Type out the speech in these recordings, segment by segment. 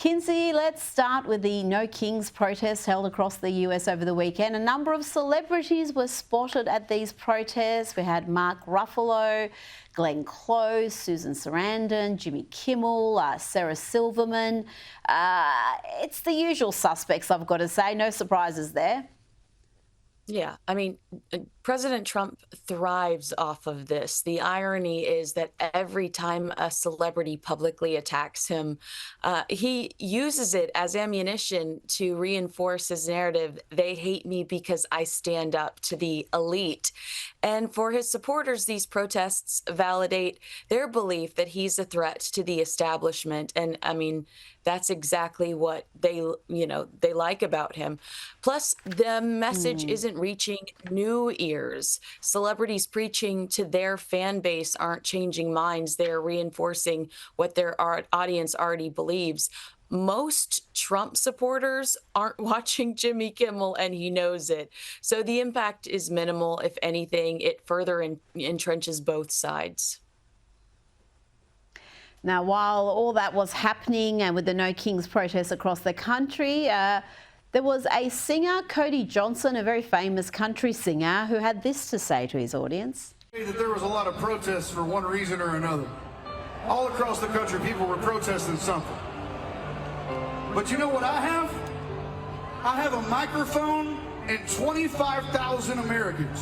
Kinsey, let's start with the No Kings protests held across the US over the weekend. A number of celebrities were spotted at these protests. We had Mark Ruffalo, Glenn Close, Susan Sarandon, Jimmy Kimmel, Sarah Silverman. It's the usual suspects, I've got to say. No surprises there. Yeah, I mean, President Trump thrives off of this. The irony is that every time a celebrity publicly attacks him, he uses it as ammunition to reinforce his narrative. They hate me because I stand up to the elite. And for his supporters, these protests validate their belief that he's a threat to the establishment. And I mean, that's exactly what they like about him. Plus, the message isn't reaching new ears. Celebrities preaching to their fan base aren't changing minds. They're reinforcing what their audience already believes. Most Trump supporters aren't watching Jimmy Kimmel, and he knows it. So the impact is minimal. If anything, it further entrenches both sides. Now, while all that was happening and with the No Kings protests across the country, there was a singer, Cody Johnson, a very famous country singer, who had this to say to his audience. That there was a lot of protests for one reason or another. All across the country, people were protesting something. But you know what I have? I have a microphone and 25,000 Americans.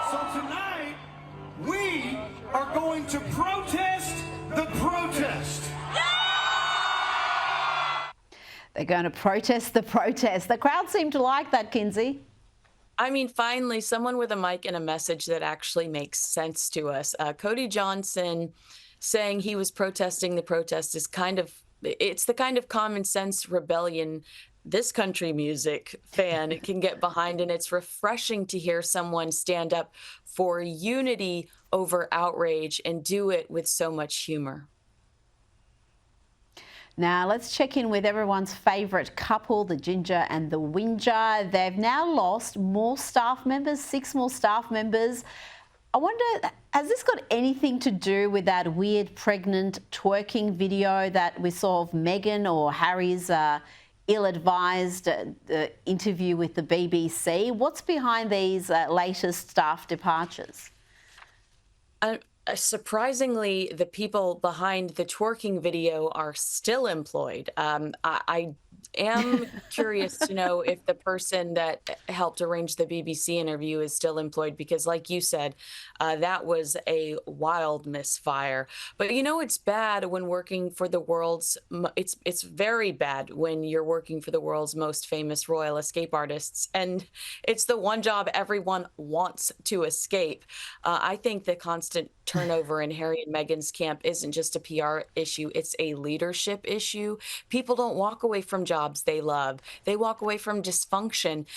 So tonight, we are going to protest the protest. They're going to protest the protest. The crowd seemed to like that, Kinsey. I mean, finally, someone with a mic and a message that actually makes sense to us. Cody Johnson saying he was protesting the protest is it's the kind of common sense rebellion this country music fan can get behind, and it's refreshing to hear someone stand up for unity over outrage and do it with so much humor. Now, let's check in with everyone's favourite couple, the Ginger and the Whinger. They've now lost more staff members, 6 more staff members. I wonder, has this got anything to do with that weird pregnant twerking video that we saw of Meghan or Harry's ill-advised interview with the BBC? What's behind these latest staff departures? Surprisingly, the people behind the twerking video are still employed. I am curious to know if the person that helped arrange the BBC interview is still employed, because like you said, that was a wild misfire. But it's bad when working for the it's very bad when you're working for the world's most famous royal escape artists, and it's the one job everyone wants to escape. I think the constant turnover in Harry and Meghan's camp isn't just a PR issue, it's a leadership issue. People don't walk away from jobs they love. They walk away from dysfunction.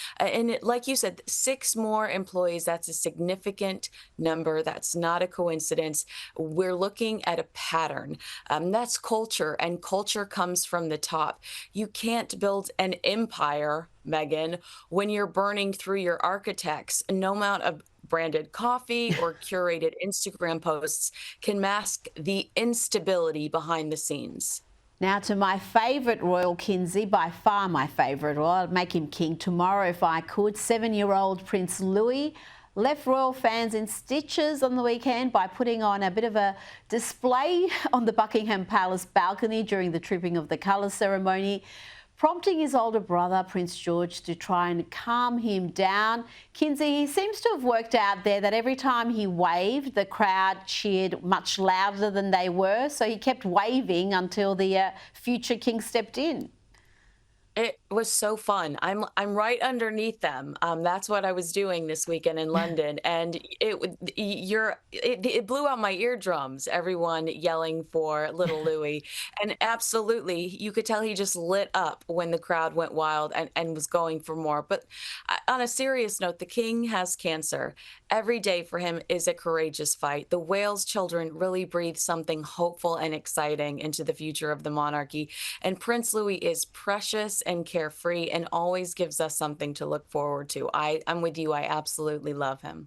Like you said, 6 more employees, that's a significant number. That's not a coincidence. We're looking at a pattern. That's culture, and culture comes from the top. You can't build an empire, Meghan, when you're burning through your architects. No amount of branded coffee or curated Instagram posts can mask the instability behind the scenes. Now to my favourite royal, Kinsey, by far my favourite royal. I'd make him king tomorrow if I could. 7-year-old Prince Louie left royal fans in stitches on the weekend by putting on a bit of a display on the Buckingham Palace balcony during the Tripping of the Colours ceremony, prompting his older brother, Prince George, to try and calm him down. Kinsey, he seems to have worked out there that every time he waved, the crowd cheered much louder than they were, so he kept waving until the future king stepped in. It was so fun. I'm right underneath them. That's what I was doing this weekend in London, and it blew out my eardrums. Everyone yelling for little Louie, and absolutely, you could tell he just lit up when the crowd went wild and was going for more. But on a serious note, the king has cancer. Every day for him is a courageous fight. The Wales children really breathe something hopeful and exciting into the future of the monarchy, and Prince Louis is precious and carefree and always gives us something to look forward to. I'm with you. I absolutely love him.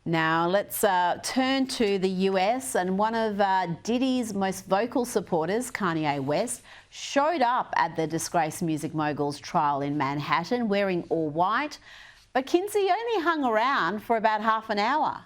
Now let's turn to the US, and one of Diddy's most vocal supporters, Kanye West, showed up at the disgraced music mogul's trial in Manhattan wearing all white, but Kinsey only hung around for about half an hour.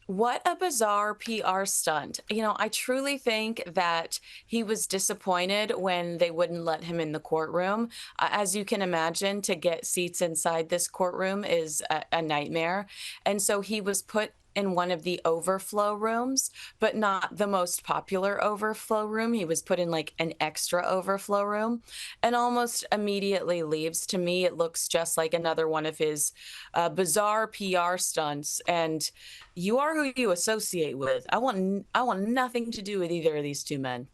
What a bizarre PR stunt. You know, I truly think that he was disappointed when they wouldn't let him in the courtroom. As you can imagine, to get seats inside this courtroom is a nightmare. And so he was put in one of the overflow rooms, but not the most popular overflow room. He was put in like an extra overflow room and almost immediately leaves. To me, it looks just like another one of his bizarre PR stunts. And you are who you associate with. I want nothing to do with either of these two men.